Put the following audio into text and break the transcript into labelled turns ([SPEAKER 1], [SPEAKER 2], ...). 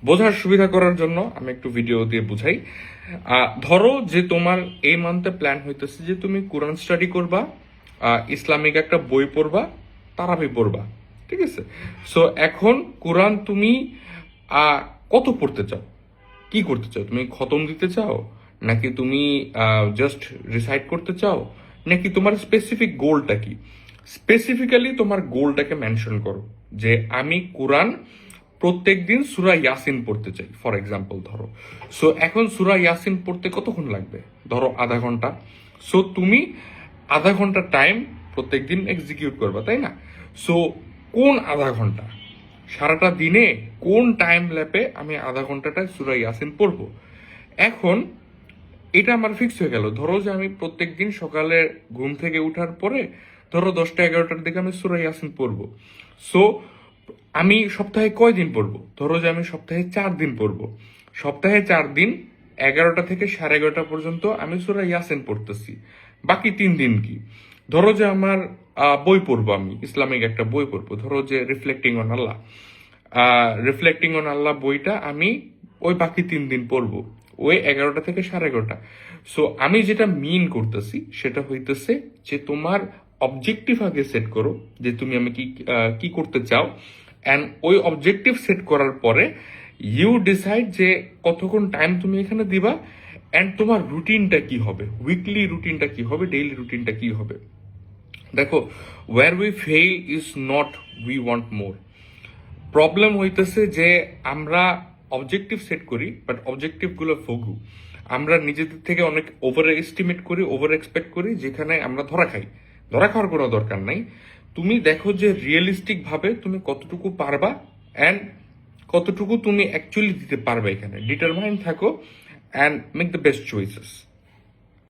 [SPEAKER 1] বোঝার সুবিধা করার জন্য আমি একটু ভিডিও দিয়ে বুঝাই। ধরো যে তোমার এই মান্থে প্ল্যান হইতেছে যে তুমি কোরআন স্টাডি করবা, ইসলামিক একটা বই পড়বা, তারাবি পড়বা, ঠিক আছে? সো এখন কোরআন তুমি কত পড়তে চাও, কি করতে চাও? তুমি খতম দিতে চাও, নাকি তুমি জাস্ট রিসাইট করতে চাও, নাকি তোমার স্পেসিফিক গোলটা কি? স্পেসিফিক্যালি তোমার গোলটাকে মেনশন করো যে আমি কোরআন প্রত্যেক দিন সূরা ইয়াসিন পড়তে চাই, ফর এক্সাম্পল ধরো। সো এখন সূরা ইয়াসিন পড়তে কতক্ষণ লাগবে? ধরো আধা ঘন্টা। সো তুমি আধা ঘন্টা টাইম প্রত্যেক দিন এক্সিকিউট করবা, তাই না? সো কোন আধা ঘন্টা, সারাটা দিনে কোন টাইম ল্যাপে আমি আধা ঘন্টাটায় সূরা ইয়াসিন পড়বো? এখন এটা আমার ফিক্স হয়ে গেল। ধরো যে আমি প্রত্যেক দিন সকালে ঘুম থেকে উঠার পরে ধরো 10টা 11টার দিকে আমি সূরা ইয়াসিন পড়বো। সো আমি সপ্তাহে কয় দিন পড়বো? ধরো যে আমি সপ্তাহে 4 দিন পড়বো। সপ্তাহে 4 দিন 11টা থেকে 11:30 পর্যন্ত আমি সূরা ইয়াসিন পড়তেছি। বাকি 3 দিন কি? ধরো যে আমার বই পড়বো, আমি ইসলামিক একটা বই পড়বো, ধরো যে reflecting on Allah. Reflecting on Allah বইটা আমি ওই বাকি 3 দিন পড়বো, ওই 11টা থেকে 11:30। সো আমি যেটা মিন করতেছি সেটা হইতেছে যে তোমার অবজেক্টিভ আগে সেট করো যে তুমি আমি কি করতে চাও, অ্যান্ড ওই অবজেক্টিভ সেট করার পরে ইউ ডিসাইড যে কতক্ষণ টাইম তুমি এখানে দিবা, অ্যান্ড তোমার রুটিনটা কি হবে, উইকলি রুটিনটা কি হবে, ডেইলি রুটিনটা কি হবে। দেখো, where we fail is not we want more. Problem হইতেছে যে আমরা অবজেক্টিভ সেট করি, বাট অবজেক্টিভগুলো ফগু। আমরা নিজেদের থেকে অনেক ওভার এস্টিমেট করি, ওভার এক্সপেক্ট করি, যেখানে আমরা ধরা খাই। ধরা খাওয়ার কোনো দরকার নাই। তুমি দেখো যে রিয়েলিস্টিক ভাবে তুমি কতটুকু পারবা, অ্যান্ড কতটুকু তুমি অ্যাকচুয়ালি দিতে পারবে, এখানে ডিটারমাইন থাকো, and make the best choices.